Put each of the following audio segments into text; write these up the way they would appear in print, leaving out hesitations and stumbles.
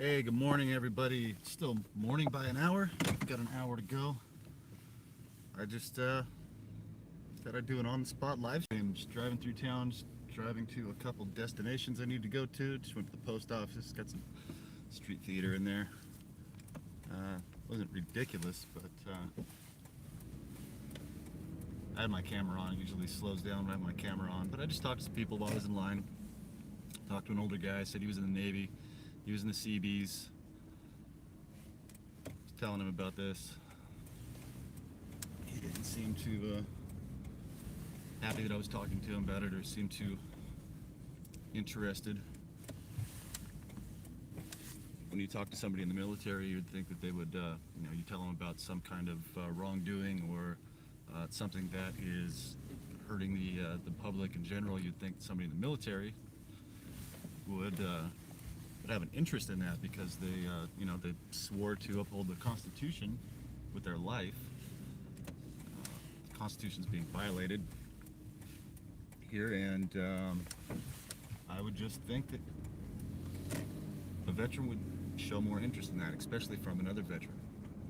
Hey, good morning, everybody. It's still morning by an hour. Got an hour to go. I just thought I'd do an on-the-spot live stream. Just driving through town, just driving to a couple destinations I need to go to. Just went to the post office. Got some street theater in there. Wasn't ridiculous, but I had my camera on. It usually slows down when I have my camera on. But I just talked to some people while I was in line. Talked to an older guy. Said he was in the Navy. He was in the Seabees. Was telling him about this. He didn't seem too happy that I was talking to him about it, or seemed too interested. When you talk to somebody in the military, you'd think that they would, you tell them about some kind of wrongdoing or something that is hurting the public in general. You'd think somebody in the military would have an interest in that, because they swore to uphold the Constitution with their life. The Constitution's being violated here, and I would just think that a veteran would show more interest in that, especially from another veteran.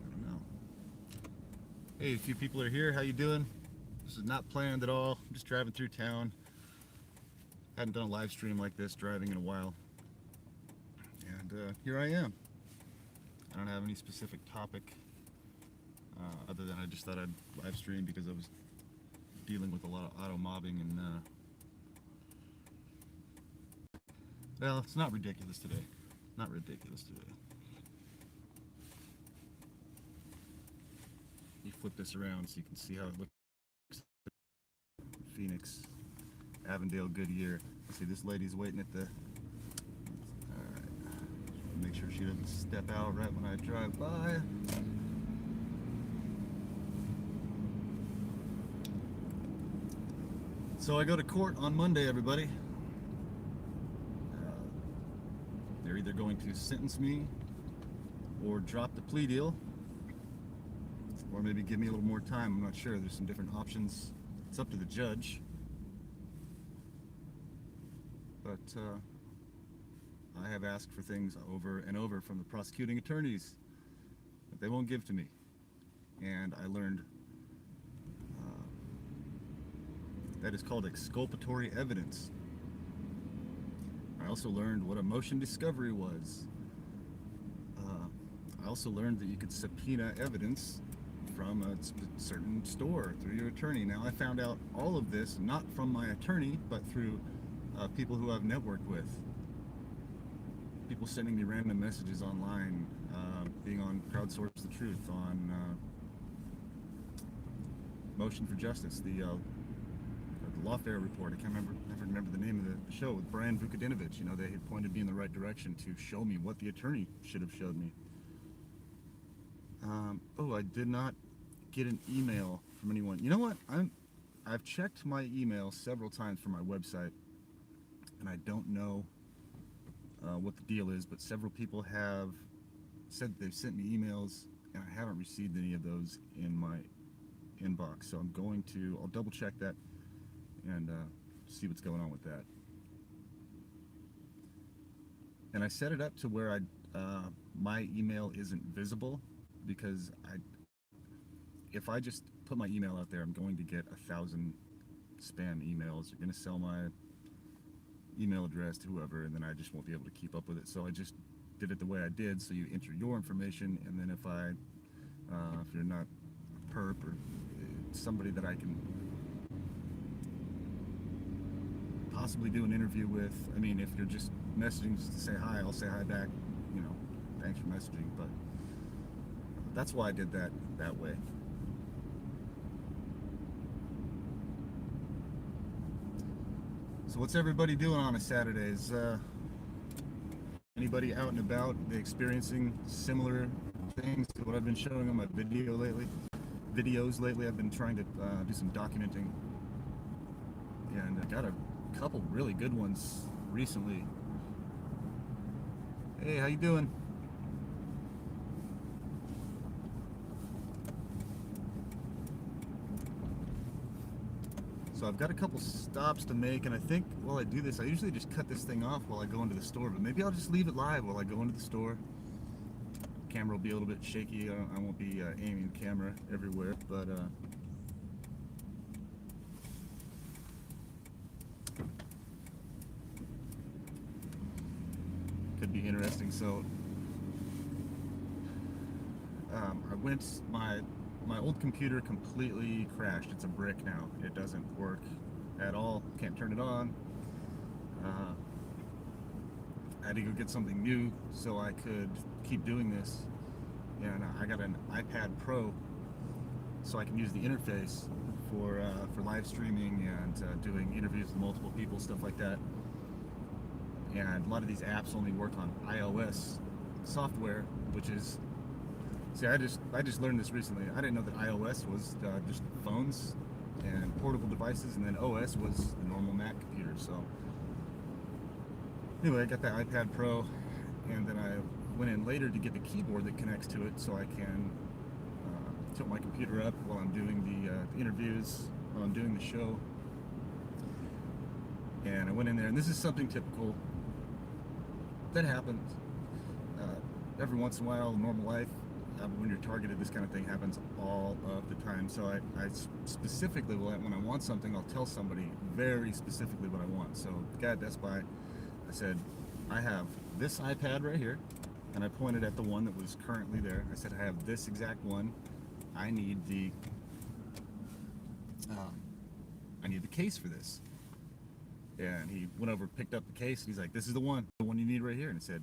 I don't know. Hey, a few people are here. How you doing? This is not planned at all. I'm just driving through town. Hadn't done a live stream like this driving in a while. And here I am. I don't have any specific topic other than I just thought I'd live stream because I was dealing with a lot of auto mobbing, and well, it's not ridiculous today. Not ridiculous today. You flip this around so you can see how it looks. Phoenix, Avondale, Goodyear. Let's see, this lady's waiting at the... Alright. Make sure she doesn't step out right when I drive by. So I go to court on Monday, everybody. They're either going to sentence me or drop the plea deal, or maybe give me a little more time. I'm not sure. There's some different options. It's up to the judge. But I have asked for things over and over from the prosecuting attorneys that they won't give to me. And I learned that is called exculpatory evidence. I also learned what a motion discovery was. I also learned that you could subpoena evidence from a certain store through your attorney. Now, I found out all of this not from my attorney, but through people who I've networked with. People sending me random messages online, being on Crowdsource the Truth, on Motion for Justice, the Lawfare Report. I never remember the name of the show, with Brian Vukadinovich. They had pointed me in the right direction to show me what the attorney should have showed me. I did not get an email from anyone. You know what? I've checked my email several times from my website, and I don't know what the deal is, but several people have said they've sent me emails, and I haven't received any of those in my inbox. So I'll double check that and see what's going on with that. And I set it up to where my email isn't visible, because if I just put my email out there, I'm going to get 1,000 spam emails. You're going to sell my email address to whoever, and then I just won't be able to keep up with it. So I just did it the way I did. So you enter your information, and then if you're not a perp or somebody that I can possibly do an interview with. I mean, if you're just messaging just to say hi, I'll say hi back, thanks for messaging. But that's why I did that way. So what's everybody doing on a Saturday? Is anybody out and about, experiencing similar things to what I've been showing on my videos lately? I've been trying to do some documenting, and I got a couple really good ones recently. Hey, how you doing? So I've got a couple stops to make, and I think while I do this, I usually just cut this thing off while I go into the store, but maybe I'll just leave it live while I go into the store. Camera will be a little bit shaky. I won't be aiming the camera everywhere, but could be interesting. So I went, my old computer completely crashed. It's a brick now. It doesn't work at all. Can't turn it on. I had to go get something new so I could keep doing this. And I got an iPad Pro so I can use the interface for live streaming and doing interviews with multiple people, stuff like that. And a lot of these apps only work on iOS software, which is, see, I just learned this recently. I didn't know that iOS was just phones and portable devices, and then OS was the normal Mac computer. So anyway, I got the iPad Pro, and then I went in later to get the keyboard that connects to it so I can tilt my computer up while I'm doing the interviews, while I'm doing the show. And I went in there, and this is something typical that happens every once in a while in normal life. When you're targeted, this kind of thing happens all of the time. So I specifically, when I want something, I'll tell somebody very specifically what I want. So the guy at Best Buy, I said, I have this iPad right here, and I pointed at the one that was currently there. I said, I have this exact one. I need the case for this. And he went over, picked up the case, and he's like, this is the one you need right here. And it said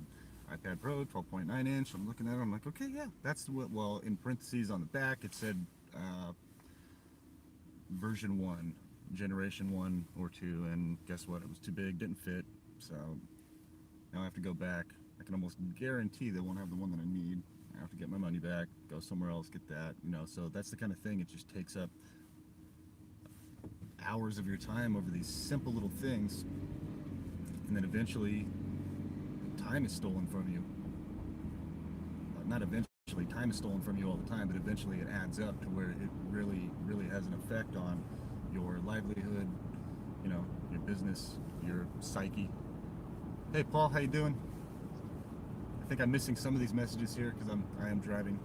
iPad Pro, 12.9 inch. I'm looking at it, I'm like, okay, yeah, that's what, well, in parentheses on the back, it said version 1, generation 1 or 2, and guess what? It was too big, didn't fit, so now I have to go back. I can almost guarantee they won't have the one that I need. I have to get my money back, go somewhere else, get that, you know, so that's the kind of thing. It just takes up hours of your time over these simple little things, and then eventually time is stolen from you. Not eventually, time is stolen from you all the time, but eventually it adds up to where it really has an effect on your livelihood, you know, your business, your psyche. Hey Paul, how you doing? I think I'm missing some of these messages here because I am driving.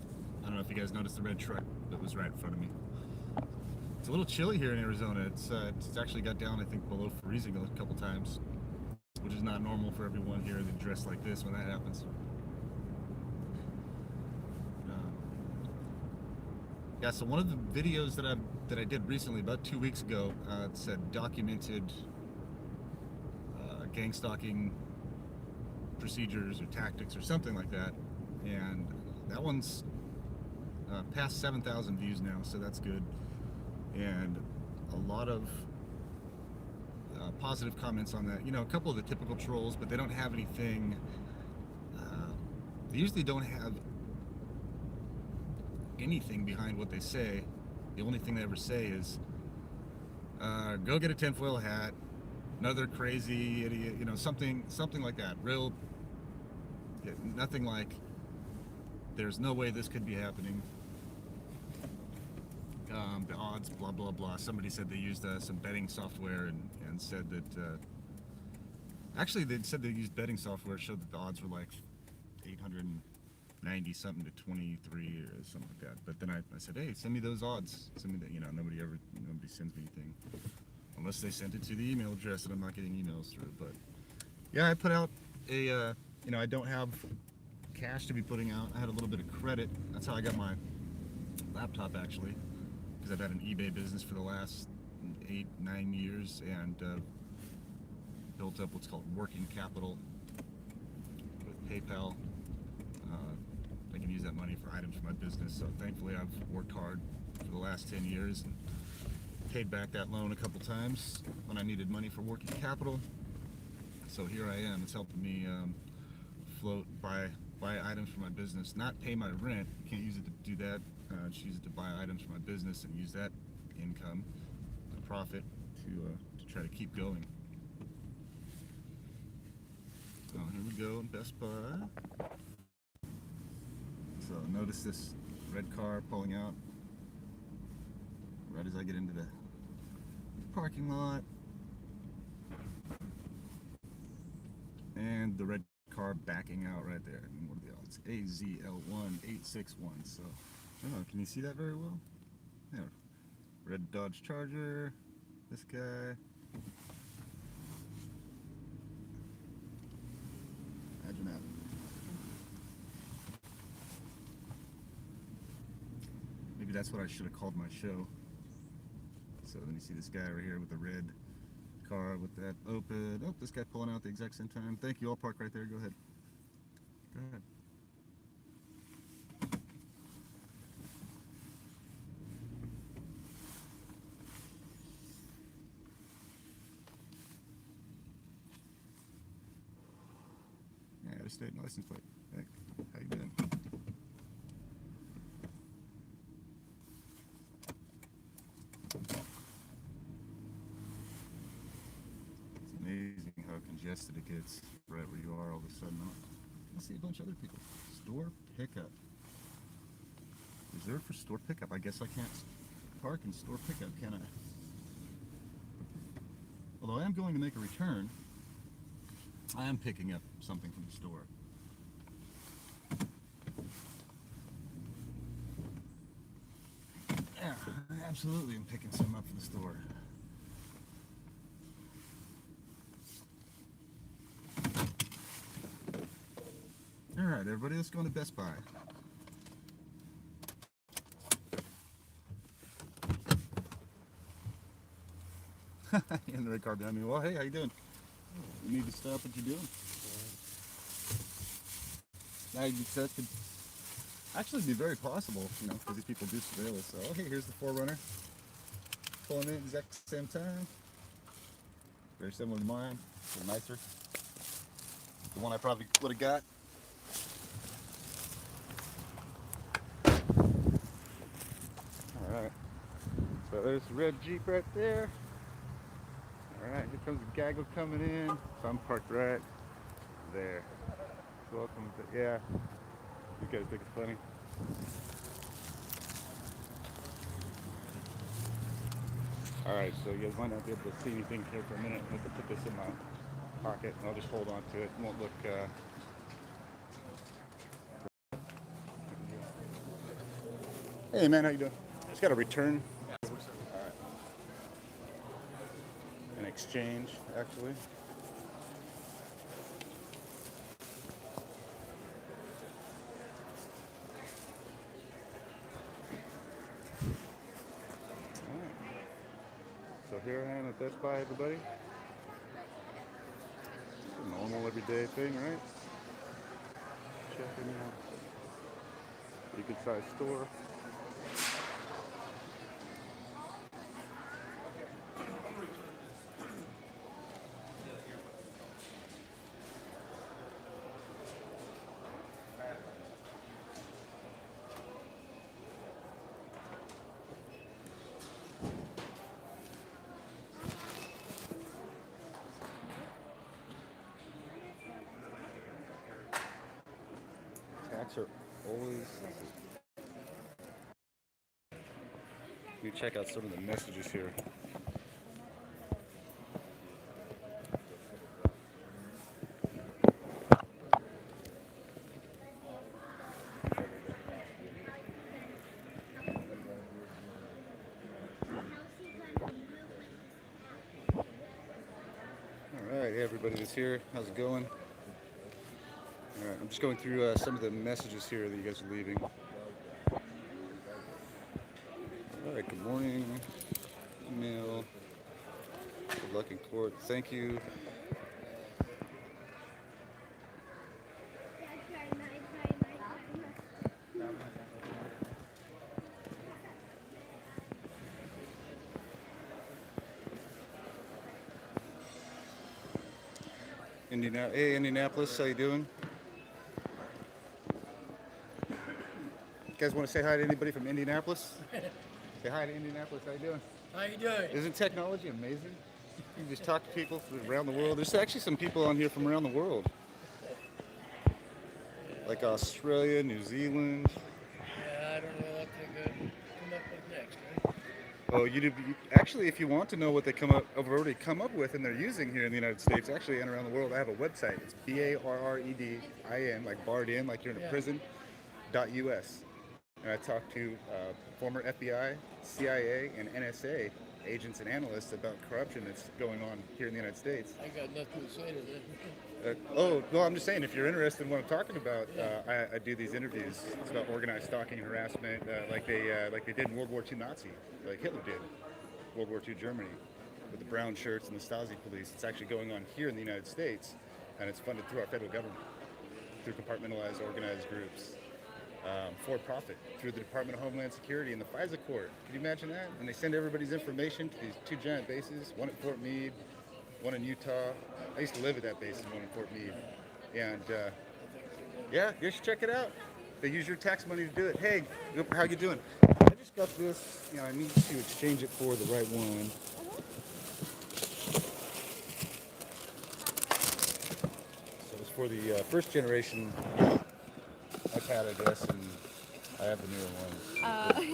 I don't know if you guys noticed the red truck that was right in front of me. It's a little chilly here in Arizona. It's actually got down, I think, below freezing a couple times, which is not normal for everyone here that dress like this when that happens. Yeah, so one of the videos that I did recently, about 2 weeks ago, it said documented gang stalking procedures or tactics or something like that, and that one's past 7,000 views now, so that's good. And a lot of positive comments on that. You know, a couple of the typical trolls, but they don't have anything, they usually don't have anything behind what they say. The only thing they ever say is, go get a tinfoil hat, another crazy idiot, you know, something like that. Real, yeah, nothing like, there's no way this could be happening. The odds, blah blah blah. Somebody said they used some betting software and said that actually they said they used betting software, showed that the odds were like 890 something to 23 or something like that. But then I said, hey, send me those odds. Send me that. You know, nobody sends me anything unless they sent it to the email address, and I'm not getting emails through. But yeah, I put out a you know, I don't have cash to be putting out. I had a little bit of credit. That's how I got my laptop, actually, because I've had an eBay business for the last 8-9 years and built up what's called working capital with PayPal. I can use that money for items for my business, so thankfully I've worked hard for the last 10 years and paid back that loan a couple times when I needed money for working capital. So here I am. It's helping me float, buy items for my business, not pay my rent. Can't use it to do that. Just use it to buy items for my business and use that income, the profit, to try to keep going. So here we go in Best Buy. So notice this red car pulling out. right as I get into the parking lot. And the red car backing out right there. And what are the odds? AZL1861. So, oh, can you see that very well? Yeah. Red Dodge Charger. This guy. Imagine that. Maybe that's what I should have called my show. So then you see this guy right here with the red car with that open. Oh, this guy pulling out at the exact same time. Thank you. I'll park right there. Go ahead. Go ahead. Yeah, I state license plate. Hey, how you doing? It's amazing how congested it gets right where you are all of a sudden. I see a bunch of other people. Store pickup. Reserved for store pickup. I guess I can't park in store pickup, can I? Although I am going to make a return, I am picking up something from the store. Yeah, I absolutely am picking some up from the store. Alright, everybody, let's go into Best Buy. In the red car behind me. Well, hey, how you doing? You need to stop what you're doing. That could actually be very possible, you know, because these people do surveil us. So, oh, hey, here's the 4Runner. Pulling in at the exact same time. Very similar to mine. A little nicer. The one I probably would have got. Alright. So there's the red Jeep right there. Alright, here comes the gaggle coming in. So I'm parked right there. Welcome to, yeah. You guys think it's funny? Alright, so you guys might not be able to see anything here for a minute. I'm going to put this in my pocket and I'll just hold on to it. It won't look Hey man, how you doing? Just got a return. Alright. An exchange, actually. So here I am at Best Buy, everybody. It's a normal everyday thing, right? Checking out. Pretty good sized store. Tax are always. Let me check out some of the messages here. Alright, hey everybody that's here. How's it going? Alright, I'm just going through some of the messages here that you guys are leaving. Alright, good morning. Email. Good luck in court. Thank you. Hey, Indianapolis, how you doing? You guys want to say hi to anybody from Indianapolis? Say hi to Indianapolis, how you doing? How you doing? Isn't technology amazing? You can just talk to people from around the world. There's actually some people on here from around the world. Like Australia, New Zealand. Yeah, I don't know what they're going to come up with next, right? Oh, actually, if you want to know what they have already come up with and they're using here in the United States, actually, and around the world, I have a website. It's BARREDIN, like barred in, like you're in a Yeah. prison. .us, and I talked to former FBI, CIA, and NSA agents and analysts about corruption that's going on here in the United States. I got nothing to say to that. Oh, well, I'm just saying, if you're interested in what I'm talking about, Yeah. I do these interviews. It's about organized stalking and harassment, like they did in World War II Nazi, like Hitler did, World War II Germany, with the brown shirts and the Stasi police. It's actually going on here in the United States, and it's funded through our federal government, through compartmentalized organized groups, for profit, through the Department of Homeland Security and the FISA court. Can you imagine that? And they send everybody's information to these two giant bases, one at Fort Meade, one in Utah. I used to live at that base, and one in Fort Meade. And yeah, you should check it out. They use your tax money to do it. Hey, how you doing? I just got this. I need to exchange it for the right one. So it's for the first generation iPad, I guess, and I have the newer one.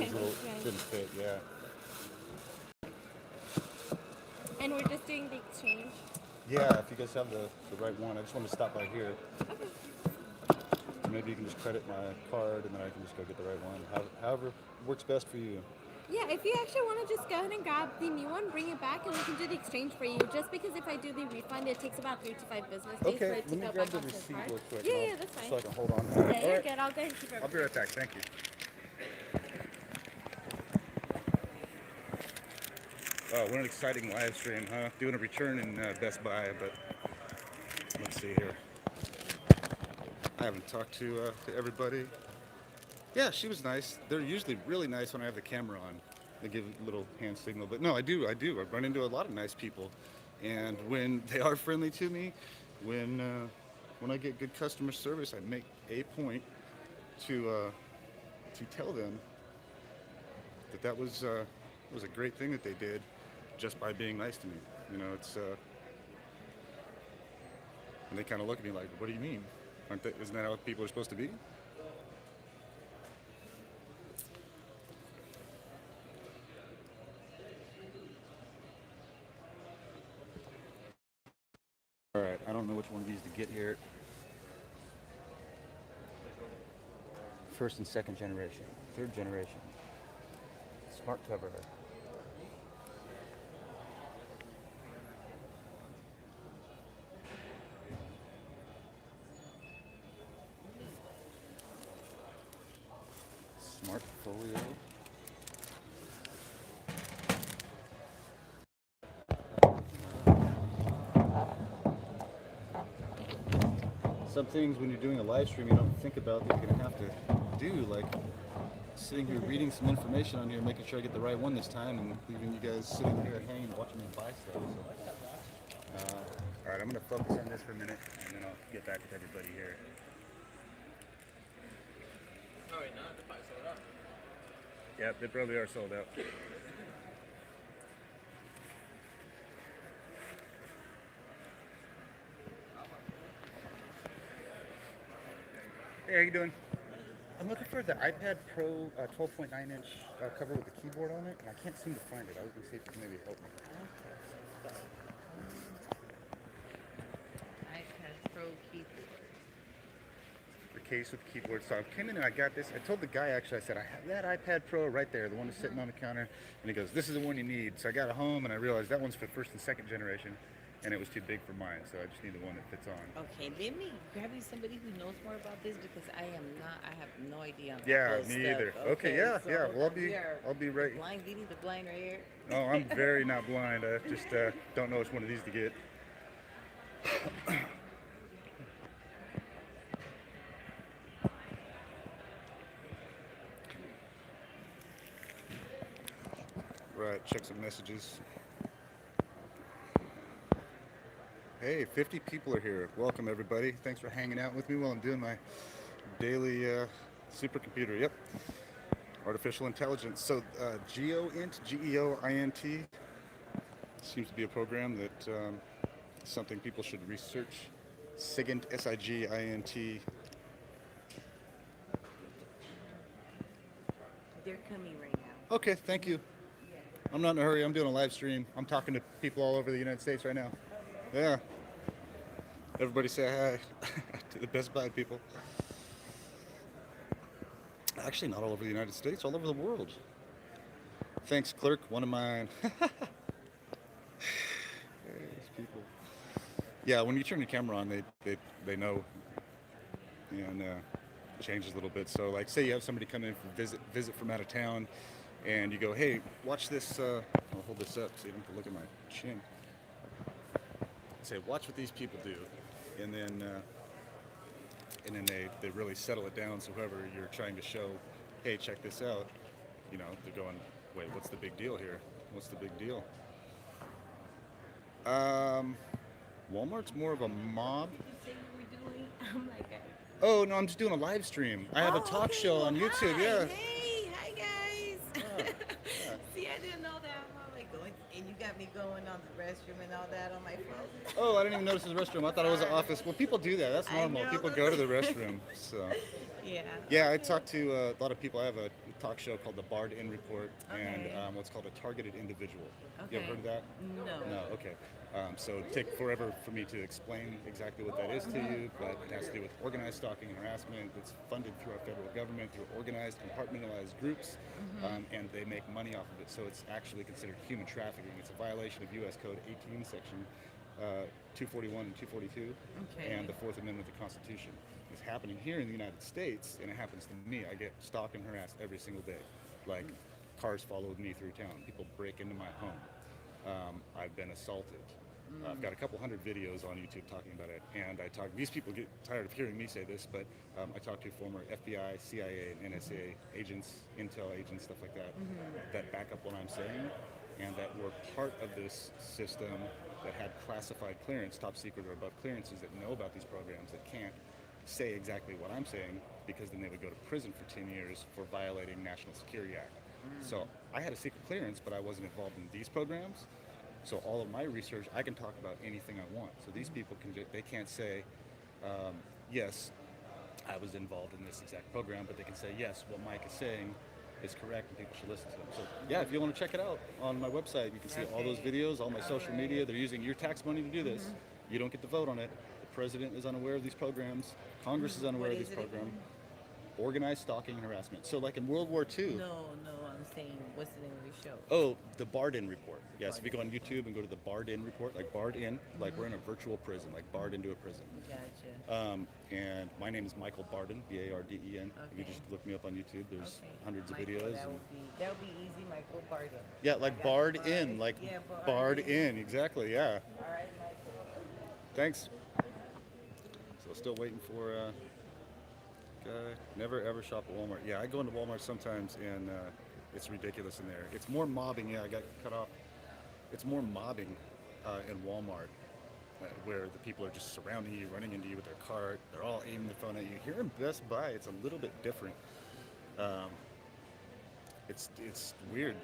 It's a little didn't fit. Yeah. And we're just doing the exchange. Yeah, if you guys have the right one, I just want to stop by here. Maybe you can just credit my card, and then I can just go get the right one. However works best for you. Yeah, if you actually want to just go ahead and grab the new one, bring it back, and we can do the exchange for you. Just because if I do the refund, it takes about 3 to 5 business days for Okay, it to let me go grab back the onto the receipt card. real quick. Yeah, that's fine. So I can hold on. Yeah, All you're right. good. I'll go ahead and keep I'll be everything. right back. Thank you. Oh, what an exciting live stream, huh? Doing a return in Best Buy, but let's see here. I haven't talked to everybody. Yeah, she was nice. They're usually really nice when I have the camera on. They give a little hand signal, but no, I do. I run into a lot of nice people, and when they are friendly to me, when I get good customer service, I make a point to tell them that was a great thing that they did just by being nice to me. It's and they kind of look at me like, "What do you mean? Isn't that how people are supposed to be?" All right, I don't know which one of these to get here. First and second generation, third generation, smart cover. Smart folio. Some things when you're doing a live stream you don't think about that you're going to have to do, like sitting here reading some information on here, making sure I get the right one this time, and leaving you guys sitting here hanging watching me buy stuff. So, all right, I'm going to focus on this for a minute, and then I'll get back with everybody here. Oh, wait, no, the pie sold out. Yeah, they probably are sold out. Hey, how you doing? I'm looking for the iPad Pro 12.9-inch cover with the keyboard on it, and I can't seem to find it. I was going to see if you can maybe help me. iPad Pro keyboard. The case with the keyboard. So I came in and I got this. I told the guy, actually, I said, I have that iPad Pro right there, the one that's sitting on the counter. And he goes, this is the one you need. So I got it home and I realized that one's for first and second generation, and it was too big for mine. So I just need the one that fits on. Okay, let me grab you somebody who knows more about this because I have no idea on Yeah, Apple me stuff. either. Okay, yeah, so yeah. Well, we are I'll be right. blind leading the blind right here. Oh, I'm very not blind. I just don't know which one of these to get. Right, check some messages. Hey, 50 people are here. Welcome, everybody. Thanks for hanging out with me while I'm doing my daily supercomputer. Yep. Artificial intelligence. So, GeoInt, GeoInt, seems to be a program that something people should research. SIGINT, SIGINT. They're coming right now. Okay, thank you. I'm not in a hurry. I'm doing a live stream. I'm talking to people all over the United States right now. Yeah. Everybody say hi to the Best Buy people. Actually, not all over the United States, all over the world. Thanks, clerk. One of mine. Hey, these people. Yeah, when you turn your camera on, they know, and changes a little bit. So, like, say you have somebody come in for visit from out of town, and you go, hey, watch this. I'll hold this up so you don't have to look at my chin. Say, watch what these people do, and then they really settle it down. So whoever you're trying to show, hey, check this out, they're going, wait, what's the big deal here? What's the big deal? Walmart's more of a mob. What did you say you were doing? I'm like, Oh no, I'm just doing a live stream. I have a talk show on YouTube. Hi. Yeah. Hey, hi guys. Yeah. See, I didn't know that. I'm like going, and you got me going on the restroom and all that on my phone. Oh, I didn't even notice the restroom. I thought it was an office. Well, people do that. That's I normal. know. People go to the restroom. So. Yeah. Yeah, I talked to a lot of people. I have a talk show called the Barden Report, and Okay. what's called a targeted individual. Okay. You ever heard of that? No. No. Okay. So it'd take forever for me to explain exactly what that is to you, but it has to do with organized stalking and harassment. It's funded through our federal government through organized, compartmentalized groups, and they make money off of it. So it's actually considered human trafficking. It's a violation of U.S. Code 18, Section 241 and 242, Okay. and the Fourth Amendment of the Constitution. It's happening here in the United States, and it happens to me. I get stalked and harassed every single day. Like, cars follow me through town. People break into my home. I've been assaulted. I've got a couple hundred videos on YouTube talking about it, and these people get tired of hearing me say this, but I talk to former FBI, CIA, and NSA agents, intel agents, stuff like that, that back up what I'm saying, and that were part of this system that had classified clearance, top secret or above clearances, that know about these programs, that can't say exactly what I'm saying, because then they would go to prison for 10 years for violating National Security Act. So I had a secret clearance, but I wasn't involved in these programs. So all of my research, I can talk about anything I want. So these people they can't say, yes, I was involved in this exact program, but they can say, yes, what Mike is saying is correct, and people should listen to them. So yeah, if you want to check it out on my website, you can see all those videos, all my social media. They're using your tax money to do this. You don't get to vote on it. The president is unaware of these programs. Congress is unaware of What these is it programs. again? Organized stalking and harassment. So like in World War II. No, I'm saying, what's the name of your show? Oh, the Barden Report. Yes, if you go on YouTube and go to the Barden Report, like Barden, like we're in a virtual prison, like barred into a prison. Gotcha. And my name is Michael Barden, Barden. If you Okay. just look me up on YouTube, there's Okay. hundreds of Michael, videos. That would be easy, Michael Barden. Yeah, like I got barred it. in, like Yeah, barred in, exactly, yeah. All right, Michael. Thanks. So still waiting for guy. Never ever shop at Walmart. Yeah, I go into Walmart sometimes, and it's ridiculous in there. It's more mobbing. Yeah, I got cut off. It's more mobbing in Walmart, where the people are just surrounding you, running into you with their cart. They're all aiming the phone at you. Here in Best Buy, it's a little bit different. It's weird.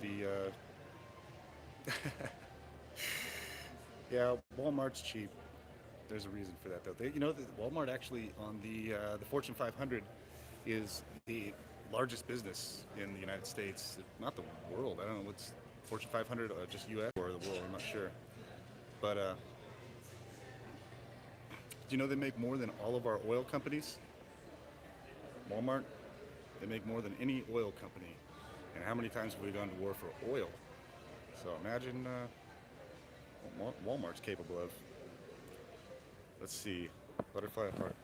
Yeah, Walmart's cheap. There's a reason for that, though. Walmart actually on the Fortune 500 is the largest business in the United States, not the world. I don't know what's Fortune 500, just U.S. or the world. I'm not sure. But do you know they make more than all of our oil companies? Walmart, they make more than any oil company. And how many times have we gone to war for oil? So imagine what Walmart's capable of. Let's see, butterfly heart.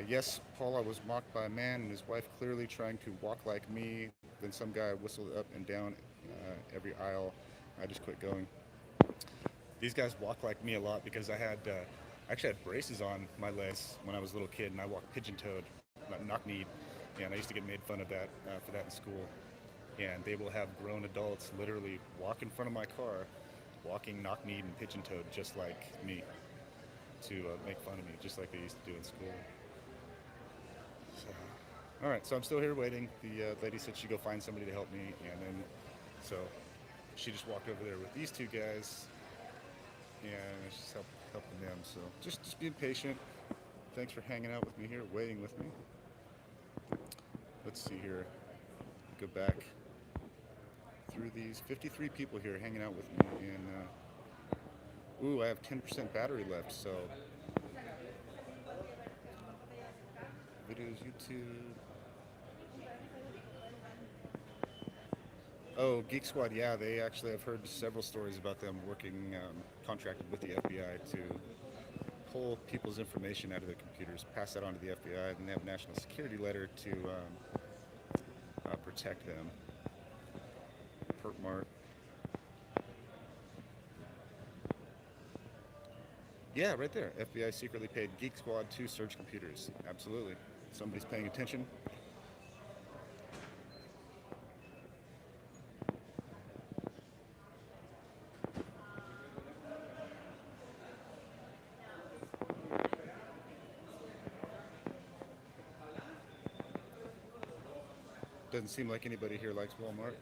Yes, Paul, I was mocked by a man and his wife clearly trying to walk like me. Then some guy whistled up and down every aisle. I just quit going. These guys walk like me a lot because I actually had braces on my legs when I was a little kid, and I walked pigeon-toed, knock-kneed, and I used to get made fun of that for that in school. And they will have grown adults literally walk in front of my car, walking knock-kneed and pigeon-toed just like me, to make fun of me, just like they used to do in school. So, all right, so I'm still here waiting. The lady said she'd go find somebody to help me, and then so she just walked over there with these two guys, and it's just helping them. So just being patient. Thanks for hanging out with me here, waiting with me. Let's see here. Go back through these. 53 people here hanging out with me, and ooh, I have 10% battery left, so videos, YouTube. Oh, Geek Squad, yeah, they actually, I've heard several stories about them working, contracted with the FBI to pull people's information out of their computers, pass that on to the FBI, and they have a national security letter to protect them. Perp Mart. Yeah, right there. FBI secretly paid Geek Squad to search computers. Absolutely. Somebody's paying attention. Doesn't seem like anybody here likes Walmart.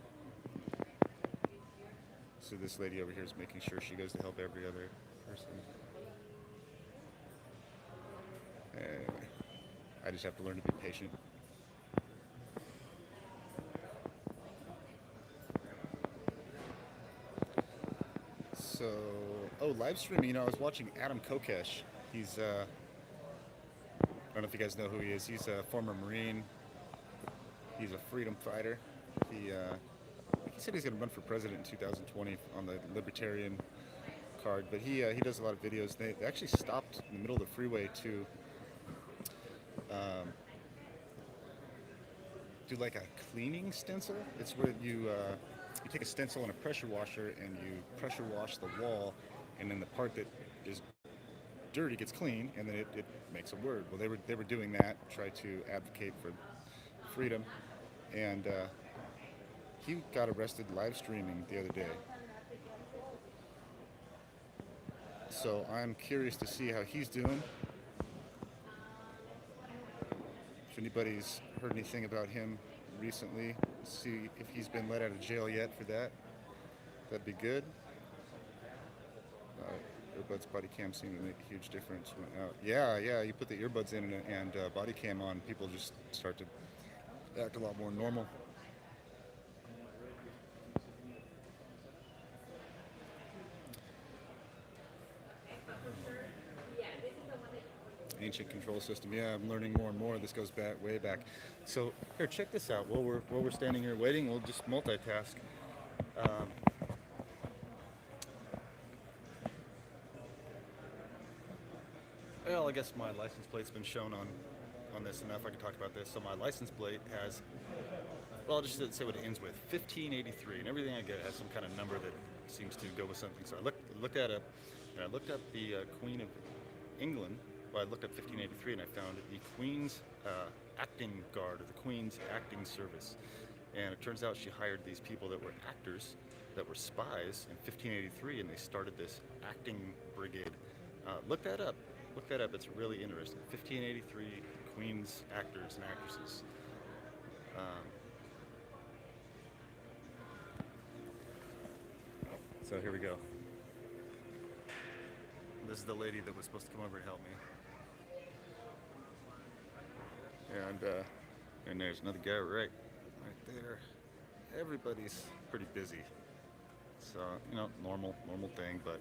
So this lady over here is making sure she goes to help every other person. Anyway, I just have to learn to be patient. So, oh, live streaming. You know, I was watching Adam Kokesh. He's, I don't know if you guys know who he is. He's a former Marine. He's a freedom fighter. He said he's going to run for president in 2020 on the Libertarian card, but he does a lot of videos. They actually stopped in the middle of the freeway to do like a cleaning stencil. It's where you take a stencil and a pressure washer and you pressure wash the wall, and then the part that is dirty gets clean, and then it makes a word. Well, they were doing that, try to advocate for freedom, and he got arrested live streaming the other day. So I'm curious to see how he's doing. If anybody's heard anything about him recently, see if he's been let out of jail yet for that. That'd be good. Earbuds body cam seem to make a huge difference. Yeah, you put the earbuds in and body cam on, people just start to act a lot more normal. Ancient control system. Yeah, I'm learning more and more. This goes back way back. So here, check this out. While we're standing here waiting, we'll just multitask. Well, I guess my license plate's been shown on this enough. I can talk about this. So my license plate has, well, I'll just say what it ends with, 1583, and everything I get has some kind of number that seems to go with something. So I looked up the Queen of England. Well, I looked up 1583 and I found the Queen's Acting Guard, or the Queen's Acting Service. And it turns out she hired these people that were actors, that were spies in 1583, and they started this acting brigade. Look that up. Look that up. It's really interesting. 1583 Queen's actors and actresses. So here we go. This is the lady that was supposed to come over and help me. And there's another guy right there. Everybody's pretty busy. So, you know, normal thing, but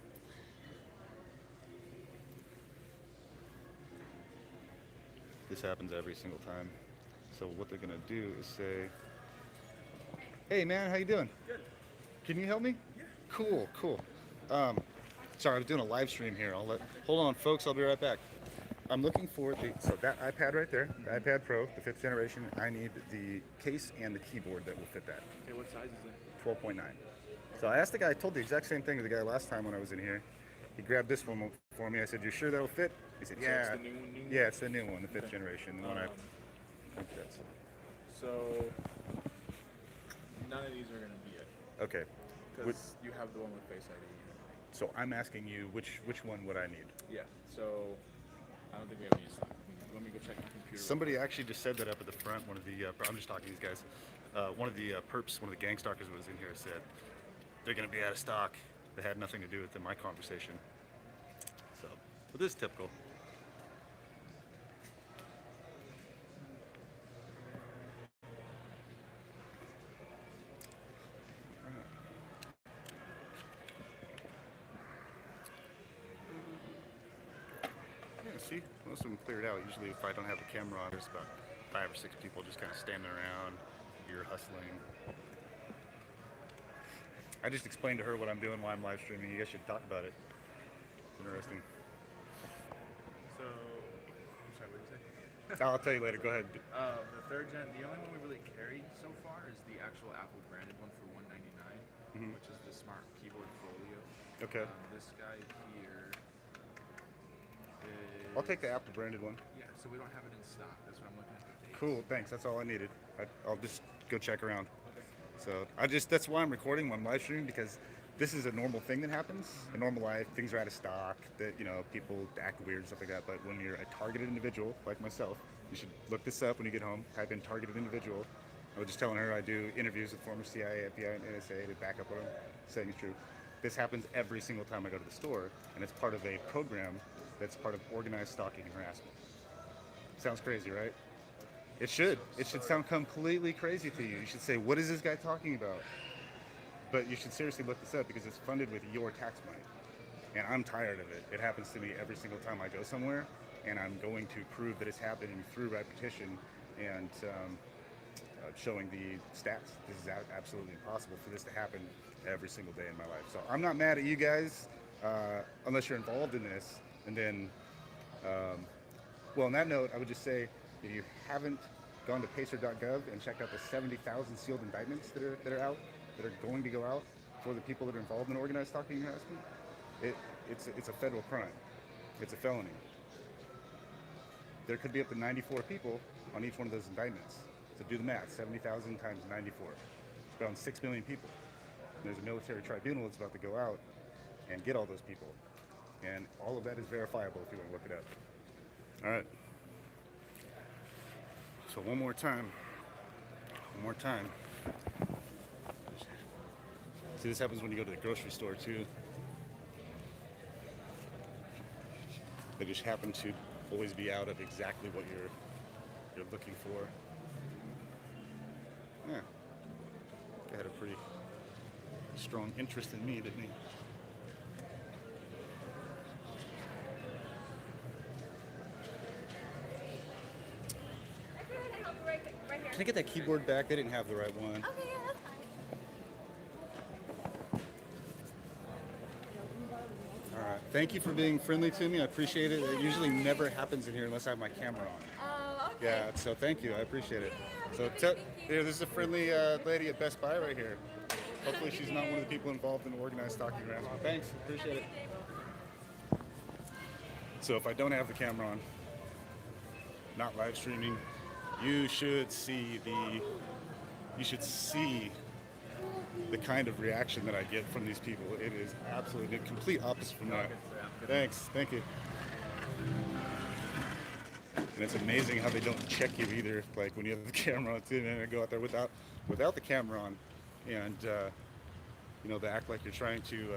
this happens every single time. So what they're gonna do is say, "Hey man, how you doing? Good. Can you help me?" Yeah. Cool. Sorry, I was doing a live stream here. Hold on, folks. I'll be right back. I'm looking for so that iPad right there, the iPad Pro, the 5th generation. I need the case and the keyboard that will fit that. Okay, what size is it? 12.9. So I asked the guy. I told the exact same thing to the guy last time when I was in here. He grabbed this one for me. I said, "You sure that'll fit?" He said, "Yeah." So it's the new one? Yeah, it's the new one, the 5th generation. The one I. So none of these are going to be it. Okay. Because you have the one with Face ID. So I'm asking you, which one would I need? Yeah, so I don't think we have any stock. Let me go check my computer. Somebody actually just said that up at the front. One of the, I'm just talking to these guys. One of the perps, one of the gang stalkers that was in here said, they're going to be out of stock. They had nothing to do with my conversation. So, but this is typical. See, most of them cleared out. Usually, if I don't have the camera on, there's about 5 or 6 people just kind of standing around. You're hustling. I just explained to her what I'm doing while I'm live streaming. You guys should talk about it. Interesting. So, I'm sorry, what did you say? I'll tell you later. Go ahead. The third gen, the only one we really carry so far is the actual Apple branded one for $199, which is the Smart Keyboard Folio. Okay. This guy here is... I'll take the Apple branded one. Yeah, so we don't have it in stock. That's what I'm looking at the dates. Cool. Thanks. That's all I needed. I'll just go check around. So that's why I'm recording when I'm live streaming, because this is a normal thing that happens in normal life. Things are out of stock, that, you know, people act weird and stuff like that. But when you're a targeted individual like myself, you should look this up when you get home. Type in targeted individual. I was just telling her I do interviews with former CIA, FBI, and NSA to back up what I'm saying is true. This happens every single time I go to the store, and it's part of a program that's part of organized stalking and harassment. Sounds crazy, right? It should. It should sound completely crazy to you. You should say, what is this guy talking about? But you should seriously look this up, because it's funded with your tax money. And I'm tired of it. It happens to me every single time I go somewhere, and I'm going to prove that it's happening through repetition and showing the stats. This is absolutely impossible for this to happen every single day in my life. So I'm not mad at you guys, unless you're involved in this. And then, well, on that note, I would just say, if you haven't gone to pacer.gov and checked out the 70,000 sealed indictments that are out, that are going to go out for the people that are involved in organized stalking and harassment, it's a federal crime. It's a felony. There could be up to 94 people on each one of those indictments. So do the math, 70,000 times 94. It's around 6 million people. And there's a military tribunal that's about to go out and get all those people. And all of that is verifiable if you want to look it up. All right. So one more time. See, this happens when you go to the grocery store too. They just happen to always be out of exactly what you're looking for. Yeah. They had a pretty strong interest in me, didn't he? Can I get that keyboard back? They didn't have the right one. Okay, yeah, that's fine. All right. Thank you for being friendly to me. I appreciate it. It usually never happens in here unless I have my camera on. Oh, okay. Yeah, so thank you. I appreciate it. Yeah, So have a good day. Thank you. this is a friendly lady at Best Buy right here. Hopefully she's not one of the people involved in organized stalking and harassment. Thanks. Appreciate it. So if I don't have the camera on, not live streaming, you should see the kind of reaction that I get from these people. It is absolutely the complete opposite from that. Thanks. Thank you. And it's amazing how they don't check you either. Like when you have the camera on too, and I go out there without the camera on, and they act like you're trying to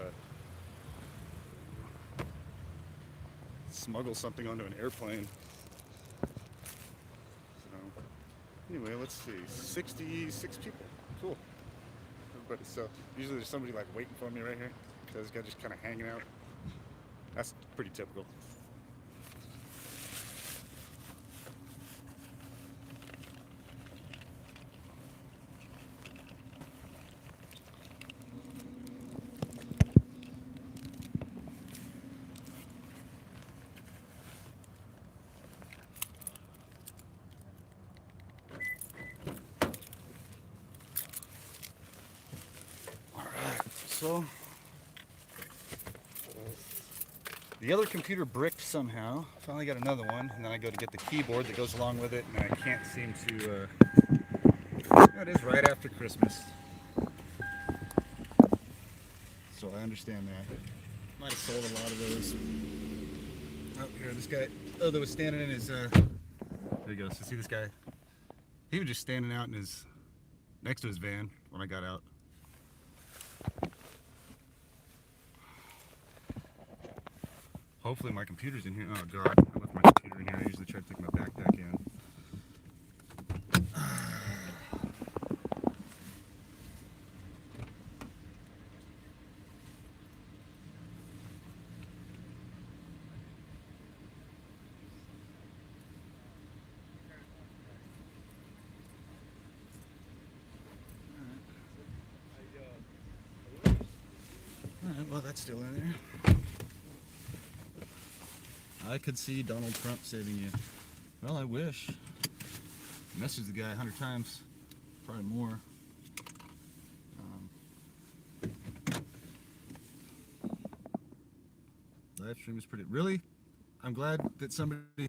smuggle something onto an airplane. Anyway, let's see, 66 people, cool. Everybody, so usually there's somebody like waiting for me right here. So this guy just kind of hanging out. That's pretty typical. So the other computer bricked somehow. Finally got another one, and then I go to get the keyboard that goes along with it, and I can't seem to. It is right after Christmas, so I understand that. Might have sold a lot of those. Oh, here, this guy. Oh, that was standing in his. There you go. So see this guy. He was just standing out in his next to his van when I got out. Hopefully my computer's in here. Oh god, I left my computer in here. I usually try to take my backpack in. Oh, that's still in there. I could see Donald Trump saving you. Well, I wish. Messaged the guy 100 times, probably more. Live stream was pretty. Really? I'm glad that somebody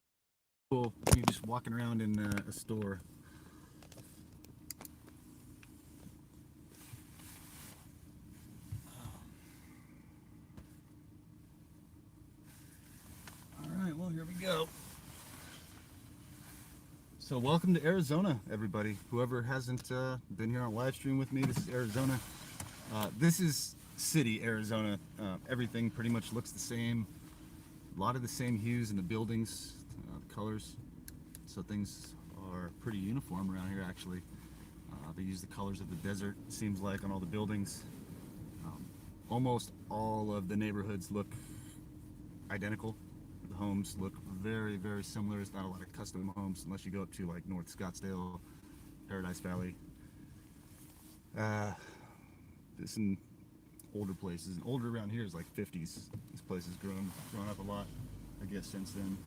will be just walking around in a store. All right, well, here we go. So welcome to Arizona, everybody. Whoever hasn't been here on live stream with me, this is Arizona. This is city Arizona. Everything pretty much looks the same. A lot of the same hues in the buildings, colors. So things are pretty uniform around here, actually. They use the colors of the desert, it seems like, on all the buildings. Almost all of the neighborhoods look identical. The homes look very, very similar. There's not a lot of custom homes unless you go up to like North Scottsdale, Paradise Valley. There's some older places, and older around here is like 50s. This place has grown up a lot, I guess, since then.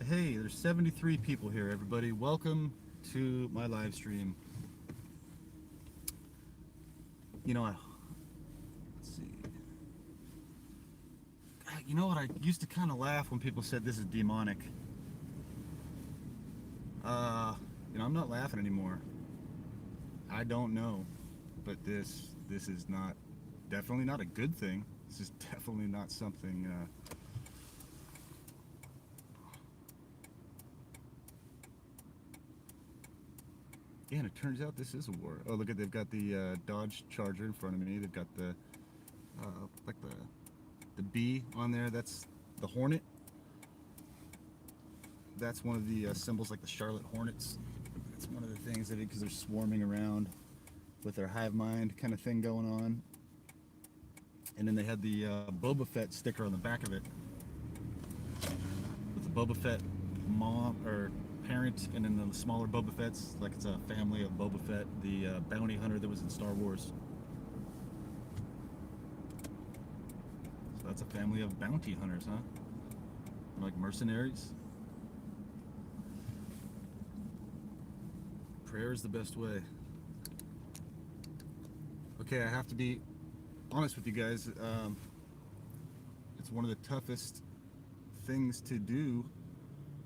Hey, there's 73 people here, everybody. Welcome to my live stream. You know, let's see. You know what? I used to kind of laugh when people said this is demonic. You know, I'm not laughing anymore. I don't know, but this is not, definitely not a good thing. This is definitely not something. Yeah, and it turns out this is a war. Oh, look at, they've got the Dodge Charger in front of me. They've got the like the B on there. That's the Hornet. That's one of the symbols, like the Charlotte Hornets. It's one of the things that, because they're swarming around with their hive mind kind of thing going on. And then they had the Boba Fett sticker on the back of it, with the Boba Fett mom or parent, and then the smaller Boba Fett's, like it's a family of Boba Fett, the bounty hunter that was in Star Wars. So that's a family of bounty hunters, huh? Like mercenaries. Prayer is the best way. Okay, I have to be honest with you guys. It's one of the toughest things to do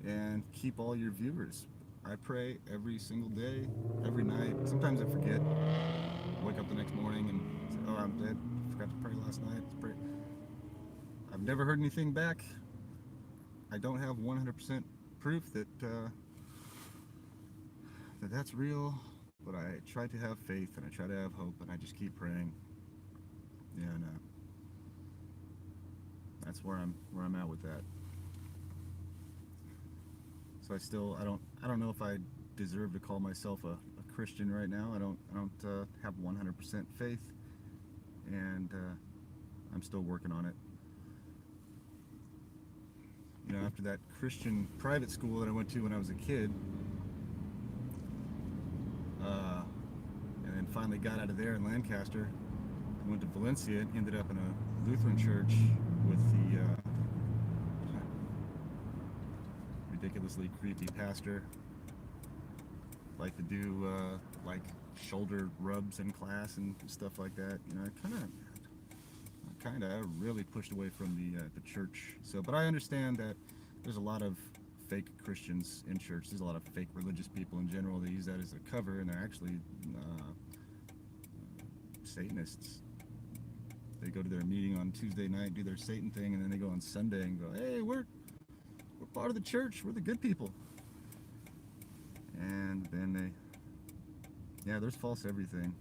and keep all your viewers. I pray every single day, every night. Sometimes I forget. Wake up the next morning and say, oh, I'm dead. Forgot to pray last night. Let's pray. I've never heard anything back. I don't have 100% proof that that's real, but I try to have faith and I try to have hope, and I just keep praying. And that's where I'm at with that. So I don't know if I deserve to call myself a Christian right now. I don't have 100% faith, and I'm still working on it. You know, after that Christian private school that I went to when I was a kid, and then finally got out of there in Lancaster, I went to Valencia, ended up in a Lutheran church with the ridiculously creepy pastor. Like to do like shoulder rubs in class and stuff like that. You know, I really pushed away from the church. So, but I understand that there's a lot of fake Christians in church. There's a lot of fake religious people in general. They use that as a cover, and they're actually Satanists. They go to their meeting on Tuesday night, do their Satan thing, and then they go on Sunday and go, hey, we're part of the church. We're the good people. And then yeah, there's false everything.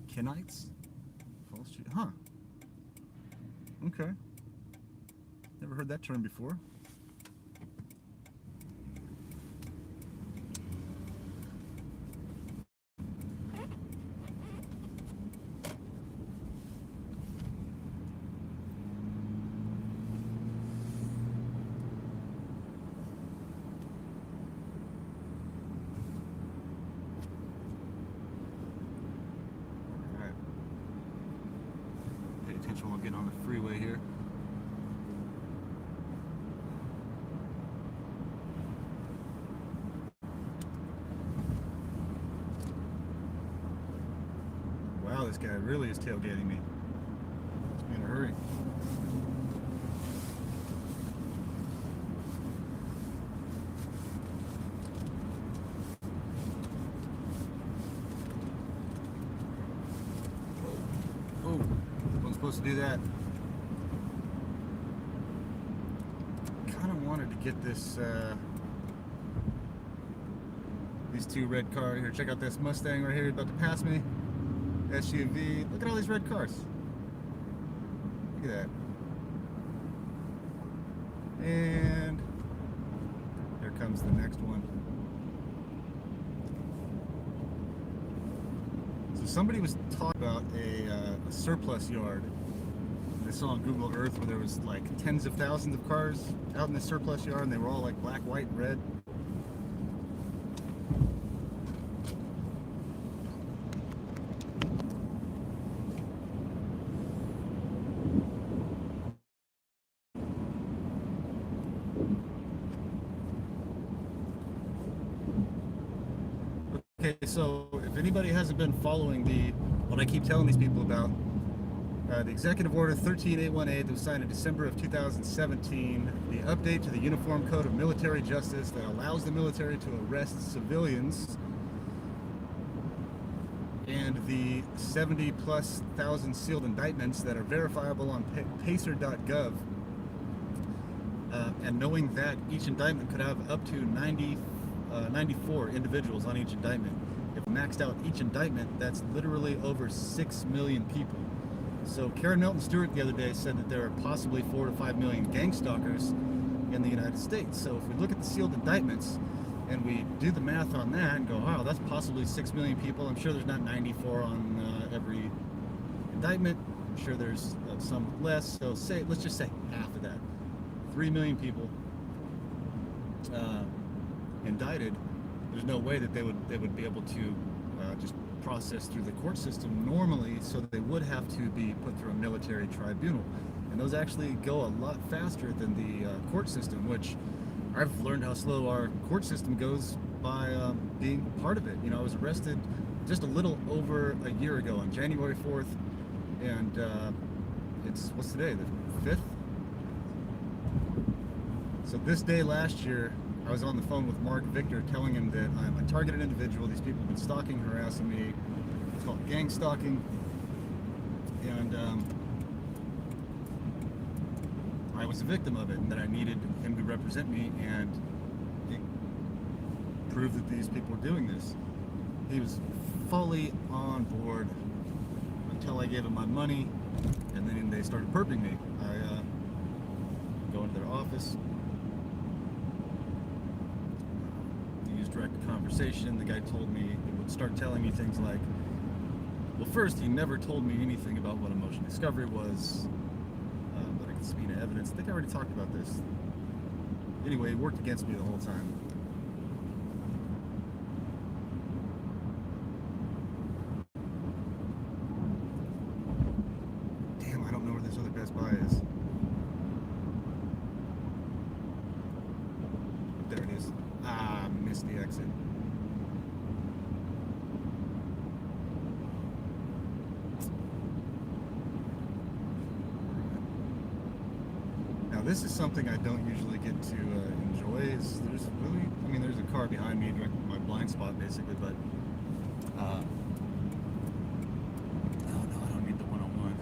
Kenites? False, huh? Okay. Never heard that term before. attention while getting on the freeway here. Wow, this guy really is tailgating me. Let's be in a hurry. Oh, wasn't supposed to do that. Kind of wanted to get this, these two red cars here. Check out this Mustang right here, about to pass me. SUV. Look at all these red cars. Look at that. And here comes the next one. So somebody was talking about a surplus yard. I saw on Google Earth where there was like tens of thousands of cars out in the surplus yard, and they were all like black, white, and red. Okay, so if anybody hasn't been following what I keep telling these people about, the Executive Order 13818 that was signed in December of 2017, the update to the Uniform Code of Military Justice that allows the military to arrest civilians, and the 70+ thousand sealed indictments that are verifiable on pacer.gov, and knowing that each indictment could have up to 94 individuals on each indictment. If maxed out each indictment, that's literally over 6 million people. So Karen Milton Stewart the other day said that there are possibly 4 to 5 million gang stalkers in the United States. So if we look at the sealed indictments and we do the math on that and go, wow, that's possibly 6 million people. I'm sure there's not 94 on every indictment. I'm sure there's some less. So let's just say half of that. 3 million people indicted. There's no way that they would be able to just process through the court system normally, so they would have to be put through a military tribunal, and those actually go a lot faster than the court system, which I've learned how slow our court system goes by being part of it. You know, I was arrested just a little over a year ago on January 4th, and what's today, the 5th? So this day last year, I was on the phone with Mark Victor telling him that I'm a targeted individual. These people have been stalking, harassing me. It's called gang stalking. And I was a victim of it, and that I needed him to represent me and prove that these people were doing this. He was fully on board until I gave him my money, and then they started perping me. I go into their office. Direct conversation. The guy told me, he would start telling me things like, well, first, he never told me anything about what a motion discovery was, but I could subpoena evidence. I think I already talked about this. Anyway, he worked against me the whole time. Damn, I don't know where this other Best Buy is. There it is. Ah, missed the exit. Now this is something I don't usually get to enjoy. There's a car behind me, my blind spot basically, but no, I don't need the one-on-one.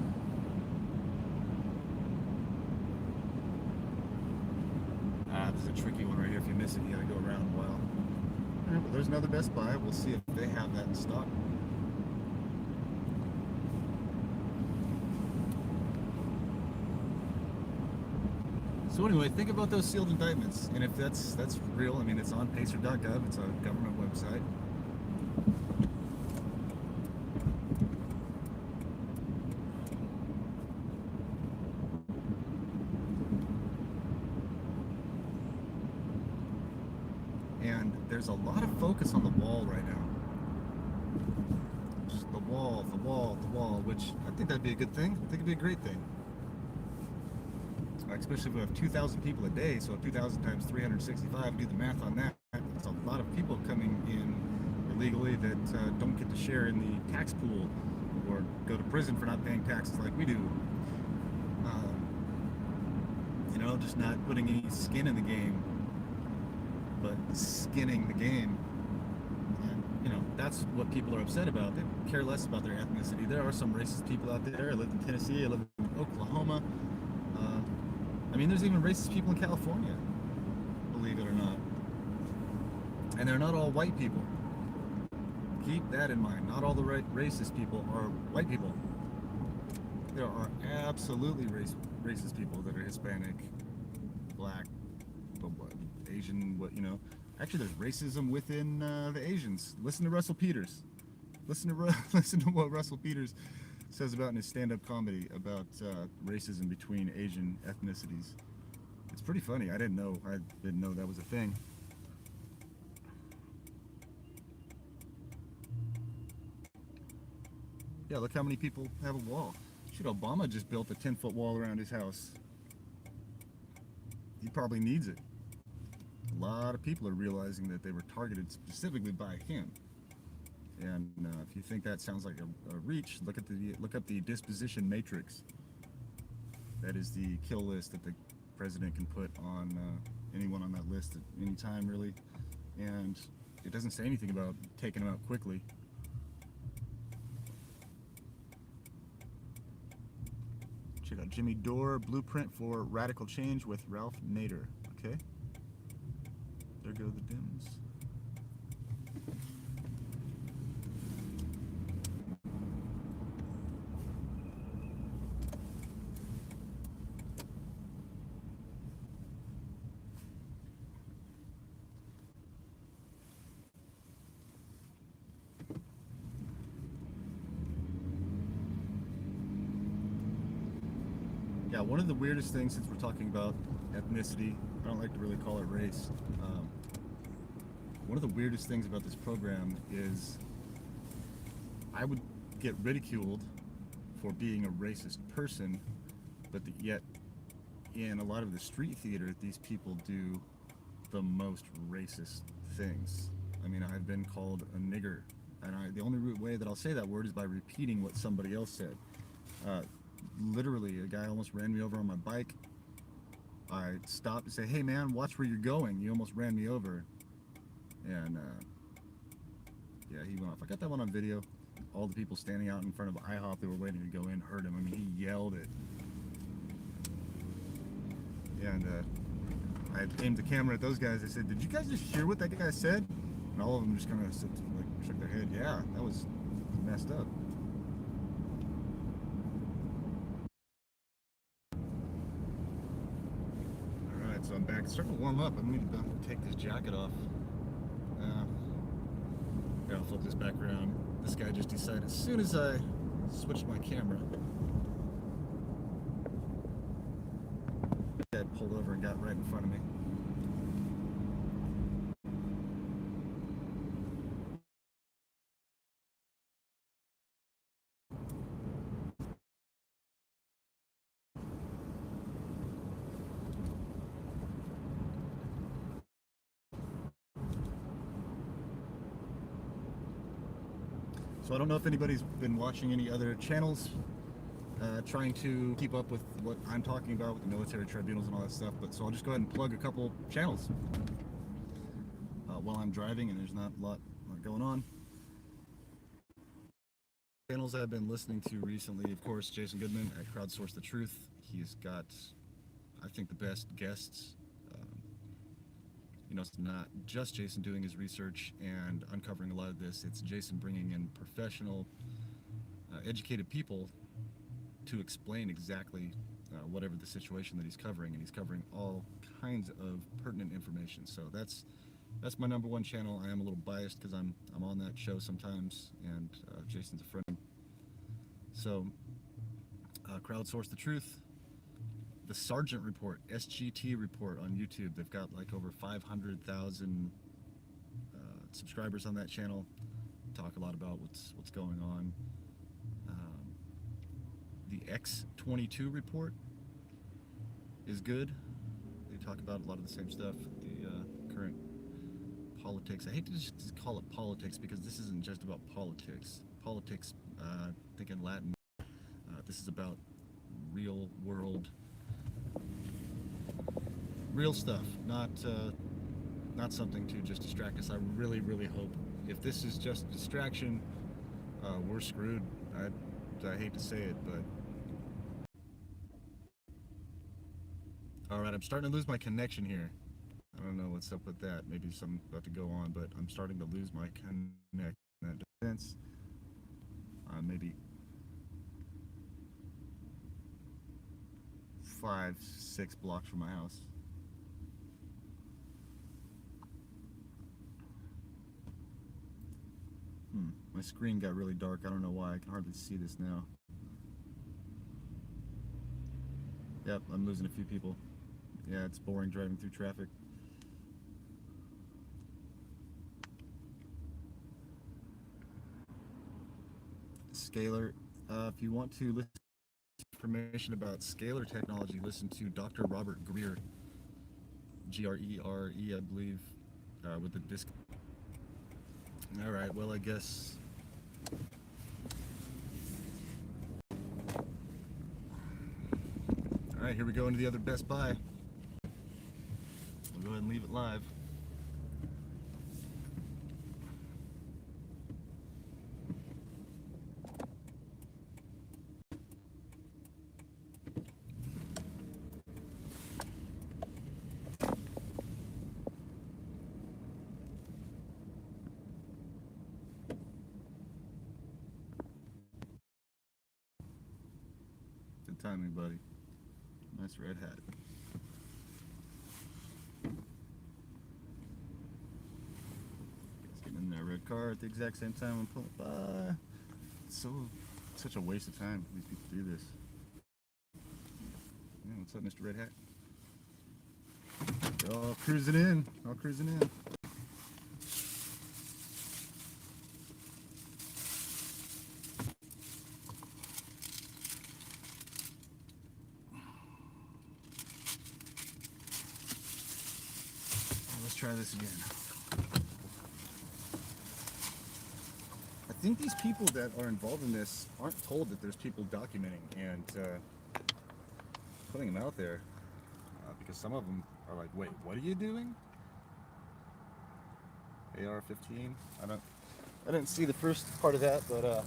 This is a tricky one right here. If you miss it, you gotta go around a while. Alright, well, there's another Best Buy. We'll see if they have that in stock. So anyway, think about those sealed indictments, and if that's real, I mean, it's on pacer.gov. It's a government website. And there's a lot of focus on the wall right now. Just the wall, the the wall, which I think that'd be a good thing. I think it'd be a great thing. Especially if we have 2,000 people a day, so 2,000 times 365, do the math on that. That's a lot of people coming in illegally that don't get to share in the tax pool or go to prison for not paying taxes like we do. You know, just not putting any skin in the game, but skinning the game. And, you know, that's what people are upset about. They care less about their ethnicity. There are some racist people out there. I lived in Tennessee, I lived in Oklahoma. I mean, there's even racist people in California, believe it or not. And they're not all white people. Keep that in mind. Not all the racist people are white people. There are absolutely racist people that are Hispanic, Black, Asian, what, you know. Actually, there's racism within the Asians. Listen to Russell Peters. Listen to what Russell Peters says about in his stand-up comedy about racism between Asian ethnicities. It's pretty funny. I didn't know that was a thing. Yeah, look how many people have a wall. Shit, Obama just built a 10-foot wall around his house. He probably needs it. A lot of people are realizing that they were targeted specifically by him. And if you think that sounds like a reach, look up the disposition matrix. That is the kill list that the president can put on anyone on that list at any time, really. And it doesn't say anything about taking them out quickly. Check out Jimmy Dore, Blueprint for Radical Change with Ralph Nader. Okay. There go the dims. Yeah, one of the weirdest things, since we're talking about ethnicity, I don't like to really call it race. One of the weirdest things about this program is I would get ridiculed for being a racist person, but yet in a lot of the street theater, these people do the most racist things. I mean, I've been called a nigger, and the only way that I'll say that word is by repeating what somebody else said. Literally, a guy almost ran me over on my bike. I stopped to say, "Hey man, watch where you're going. You almost ran me over." And yeah, he went off. I got that one on video. All the people standing out in front of IHOP that were waiting to go in heard him. I mean, he yelled it. And I aimed the camera at those guys. I said, "Did you guys just hear what that guy said?" And all of them just kind of shook their head. Yeah, that was messed up. So I'm back. It's starting to warm up. I need to take this jacket off. Yeah, I'll flip this back around. This guy just decided as soon as I switched my camera, dad pulled over and got right in front of me. So I don't know if anybody's been watching any other channels trying to keep up with what I'm talking about with the military tribunals and all that stuff, but so I'll just go ahead and plug a couple channels while I'm driving and there's not a lot going on. Channels I've been listening to recently, of course, Jason Goodman at Crowdsource the Truth. He's got, I think, the best guests. You know, it's not just Jason doing his research and uncovering a lot of this. It's Jason bringing in professional, educated people to explain exactly whatever the situation that he's covering, and he's covering all kinds of pertinent information. So that's my number one channel. I am a little biased because I'm on that show sometimes, and Jason's a friend. So, Crowdsource the Truth. The Sergeant Report, SGT Report on YouTube. They've got like over 500,000 subscribers on that channel. Talk a lot about what's going on. the X-22 report is good. They talk about a lot of the same stuff, the current politics. I hate to just call it politics because this isn't just about politics. Politics, think in Latin. This is about real world, real stuff, not something to just distract us. I really, really hope if this is just distraction, we're screwed. I hate to say it, but all right, I'm starting to lose my connection here. I don't know what's up with that. Maybe something's about to go on, but I'm starting to lose my connection. That defense, maybe 5-6 blocks from my house. My screen got really dark. I don't know why. I can hardly see this now. Yep, I'm losing a few people. Yeah, it's boring driving through traffic. Scalar. If you want to listen to information about scalar technology, listen to Dr. Robert Greer, G-R-E-R-E, I believe, with the disc. All right, well, I guess. All right, here we go into the other Best Buy. We'll go ahead and leave it live. Good timing, buddy. Nice red hat. It's getting in that red car at the exact same time I'm pulling by. It's such a waste of time for these people to do this. Yeah, what's up, Mr. Red Hat? All cruising in. All cruising in. Let's try this again. I think these people that are involved in this aren't told that there's people documenting and putting them out there, because some of them are like, wait, what are you doing? AR-15? I didn't see the first part of that, but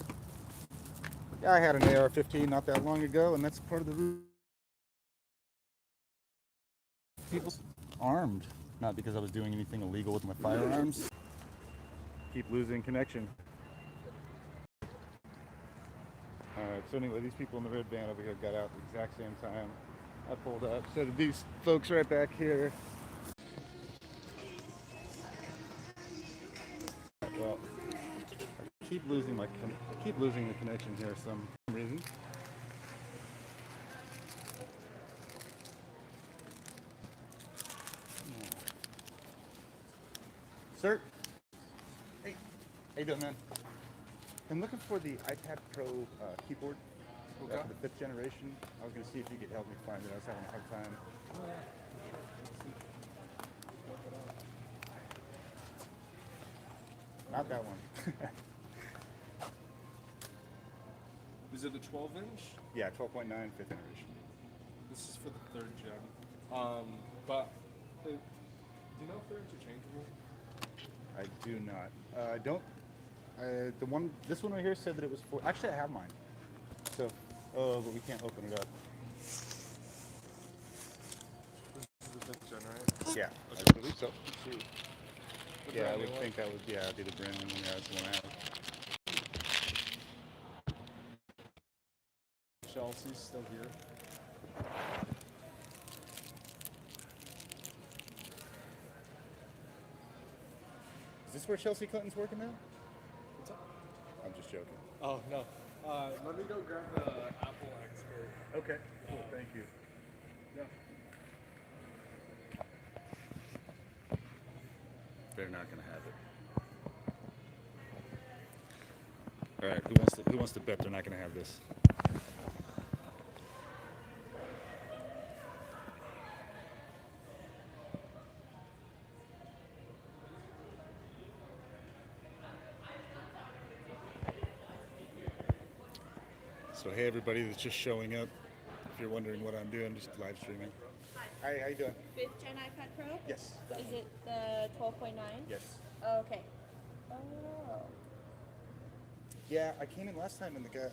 yeah, I had an AR-15 not that long ago, and that's part of the people armed, not because I was doing anything illegal with my firearms. Keep losing connection. Alright, so anyway, these people in the red van over here got out at the exact same time I pulled up. So did these folks right back here. Well, I keep losing the connection here for some reason. Sir? Hey, how you doing, man? I'm looking for the iPad Pro keyboard for the 5th generation. I was going to see if you could help me find it. I was having a hard time. Not that one. Is it a 12-inch? Yeah, 12.9 5th generation. This is for the 3rd gen. But do you know if they're interchangeable? I do not. This one right here said that it was for. Actually, I have mine. So, but we can't open it up. This is the 5th gen, right? Yeah, I believe so. The Yeah, I brand would new think that would be the brand new one. Yeah, that's the one I have. one. Chelsea's still here. Is this where Chelsea Clinton's working now? What's up? I'm just joking. Oh, no. Let me go grab the Apple expert. Okay, cool. Thank you. Yeah. They're not gonna have it. All right, who wants to bet they're not gonna have this? So hey everybody that's just showing up. If you're wondering what I'm doing, just live streaming. Hi, how you doing? 5th gen iPad Pro? Yes. Is it the 12.9? Yes. Oh, okay. Oh. Yeah, I came in last time and the guy,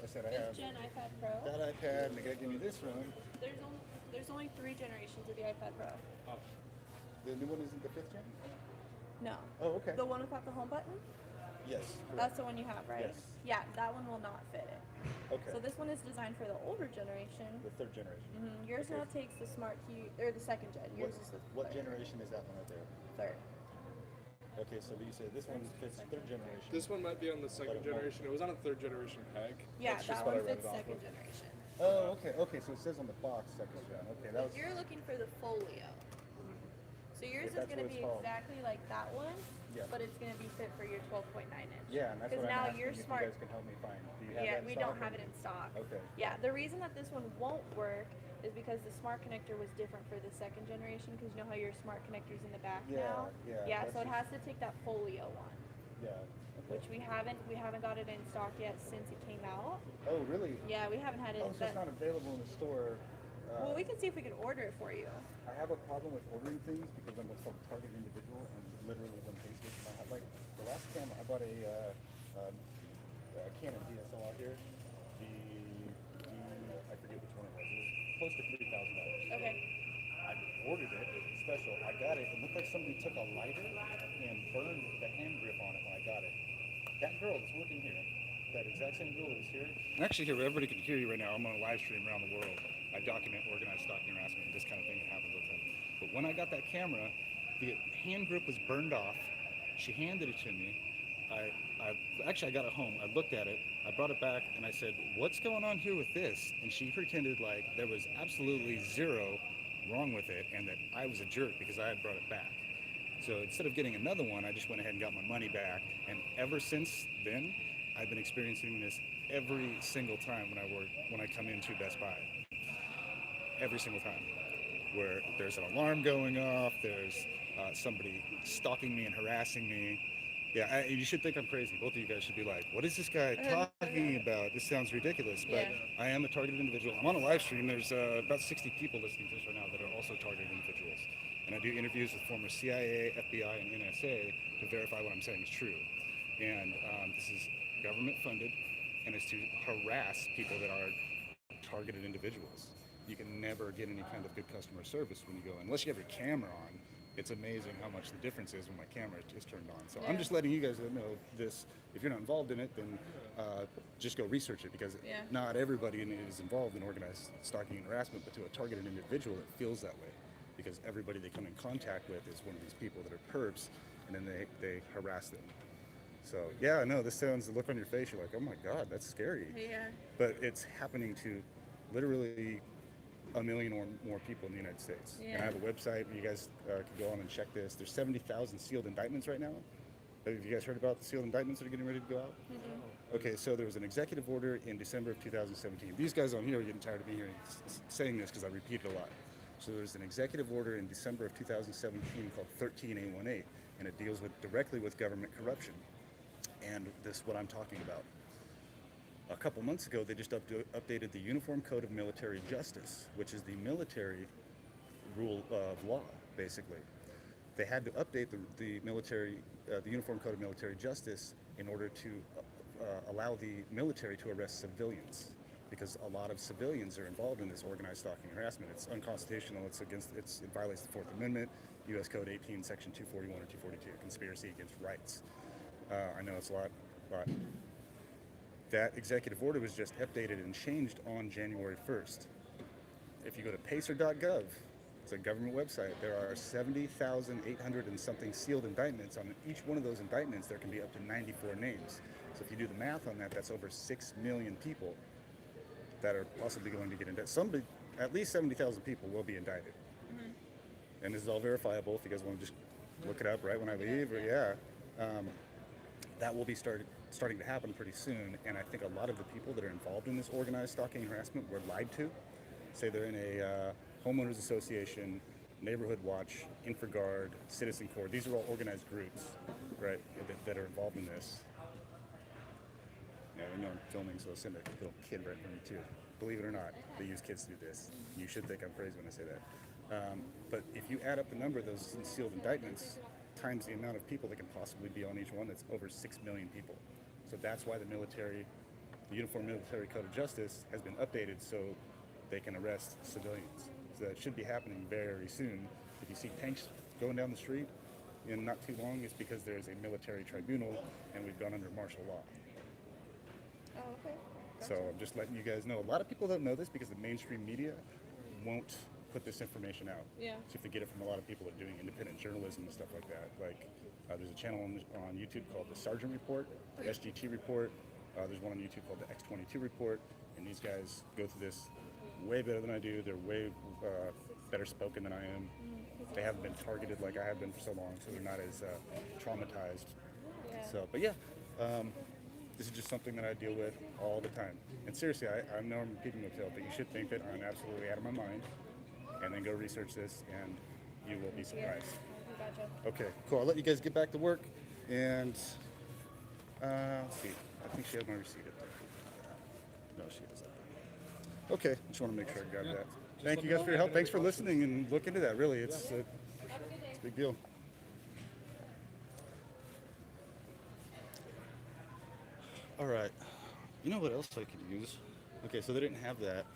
I said I 5th have gen iPad Pro? that iPad and the guy gave me this one. There's only 3 generations of the iPad Pro. Oh. The new one isn't the 5th gen? No. Oh, okay. The one without the home button? Yes. That's the one you have, right? Yes. Yeah, that one will not fit it. Okay. So this one is designed for the older generation. The 3rd generation. Yours now takes the smart key, or the 2nd gen. Yours is the What 3rd. generation is that one right there? 3rd. Okay, so you say this one fits 3rd generation. This one might be on the second generation. It was on a third generation peg. Yeah, That's just that what I one read fits it off 2nd of. generation. Oh, okay, okay. So it says on the box 2nd gen. Okay, that was. You're looking for the folio. So yours is that's going to what be it's called. exactly like that one, Yeah. but it's going to be fit for your 12.9 inch. Yeah, and that's Because what now I'm asking your if smart. you guys can help me find. Do you have Yeah, that in we stock don't or- have it in stock. Okay. Yeah, the reason that this one won't work is because the smart connector was different for the 2nd generation. Because you know how your smart connector's in the back Yeah, now. yeah, Yeah, that's so it has to take that folio one, Yeah. Okay. which we haven't got it in stock yet since it came out. Oh, really? Yeah, we haven't had it. Oh, so it's not available in the store. Well, we can see if we can order it for you. I have a problem with ordering things because I'm what's called a target individual, and literally on Facebook, I have, like the last camera, I bought a Canon DSLR here. I forget which one it was. It was close to $3,000. Okay. I ordered it. It was special. I got it. It looked like somebody took a lighter and burned the hand grip on it when I got it. That girl that's working here, that exact same girl that's here. I'm actually here where everybody can hear you right now. I'm on a live stream around the world. I document organized stalking harassment and this kind of thing that happens all the time. But when I got that camera, the hand grip was burned off. She handed it to me. I got it home. I looked at it. I brought it back and I said, "What's going on here with this?" And she pretended like there was absolutely zero wrong with it and that I was a jerk because I had brought it back. So instead of getting another one, I just went ahead and got my money back. And ever since then, I've been experiencing this every single time when I come into Best Buy. Every single time, where there's an alarm going off, there's somebody stalking me and harassing me. Yeah, you should think I'm crazy. Both of you guys should be like, "What is this guy talking about? This sounds ridiculous." But Yeah. I am a targeted individual. I'm on a live stream. There's about 60 people listening to this right now that are also targeted individuals. And I do interviews with former CIA, FBI, and NSA to verify what I'm saying is true. And this is government funded, and it's to harass people that are targeted individuals. You can never get any kind of good customer service when you go, unless you have your camera on. It's amazing how much the difference is when my camera is turned on. So I'm Yeah. just letting you guys know this. If you're not involved in it, then just go research it, because Yeah. not everybody is involved in organized stalking and harassment, but to a targeted individual, it feels that way, because everybody they come in contact with is one of these people that are perps, and then they harass them. So yeah, no, this sounds, the look on your face, you're like, "Oh my God, that's scary." Yeah. But it's happening to literally a million or more people in the United States. And I have a website where you guys can go on and check this. There's 70,000 sealed indictments right now. Have you guys heard about the sealed indictments that are getting ready to go out? Okay, so there was an executive order in December of 2017. These guys on here are getting tired of me hearing saying this because I repeat it a lot. So there was an executive order in December of 2017 called 13818, and it deals directly with government corruption. And this is what I'm talking about. A couple months ago, they just updated the Uniform Code of Military Justice, which is the military rule of law, basically. They had to update the Uniform Code of Military Justice in order to allow the military to arrest civilians, because a lot of civilians are involved in this organized stalking and harassment. It's unconstitutional. It violates the Fourth Amendment, U.S. Code 18, Section 241 or 242, conspiracy against rights. I know it's a lot, but that executive order was just updated and changed on January 1st. If you go to pacer.gov, it's a government website, there are 70,800 and something sealed indictments. On each one of those indictments, there can be up to 94 names. So if you do the math on that, that's over 6 million people that are possibly going to get indicted. At least 70,000 people will be indicted. And this is all verifiable if you guys want to just look it up right when I leave. That will be starting to happen pretty soon, and I think a lot of the people that are involved in this organized stalking and harassment were lied to. Say they're in a homeowners association, neighborhood watch, InfraGard, Citizen Corps. These are all organized groups, right, that are involved in this. Yeah, I know I'm filming, so I'll send a little kid right from me too. Believe it or not, they use kids to do this. You should think I'm crazy when I say that. But if you add up the number of those sealed indictments times the amount of people that can possibly be on each one, that's over 6 million people. So that's why the Uniform Military Code of Justice has been updated so they can arrest civilians. So that should be happening very soon. If you see tanks going down the street in not too long, it's because there's a military tribunal and we've gone under martial law. Oh, okay. So I'm just letting you guys know. A lot of people don't know this because the mainstream media won't put this information out. Yeah. So you have to get it from a lot of people that are doing independent journalism and stuff like that. Like there's a channel on YouTube called the Sergeant Report, the SGT Report. There's one on YouTube called the X22 Report, and these guys go through this way better than I do. They're way better spoken than I am. They haven't been targeted like I have been for so long, so they're not as traumatized. Yeah. So, but yeah, this is just something that I deal with all the time. And seriously, I know I'm repeating myself, but you should think that I'm absolutely out of my mind, and then go research this, and you will be surprised. Gotcha. Okay, cool. I'll let you guys get back to work, and let's see. I think she has my receipt up there. No, she doesn't. Okay, just want to make sure I got that. Thank you guys for your help. Thanks for listening and look into that. Really, it's a big deal. All right. You know what else I could use? Okay, so they didn't have that.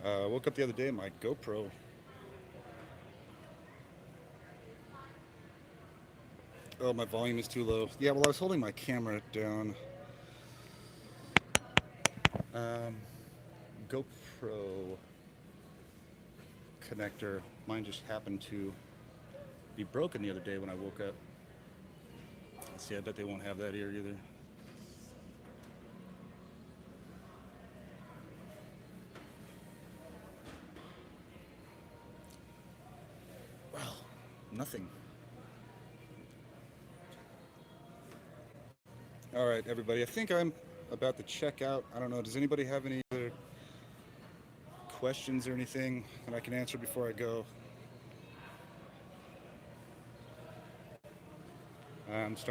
I woke up the other day and my GoPro. Oh, my volume is too low. Yeah, well, I was holding my camera down. GoPro connector. Mine just happened to be broken the other day when I woke up. See, I bet they won't have that here either. Well, nothing. All right, everybody. I think I'm about to check out. I don't know. Does anybody have any other questions or anything that I can answer before I go? I'm starting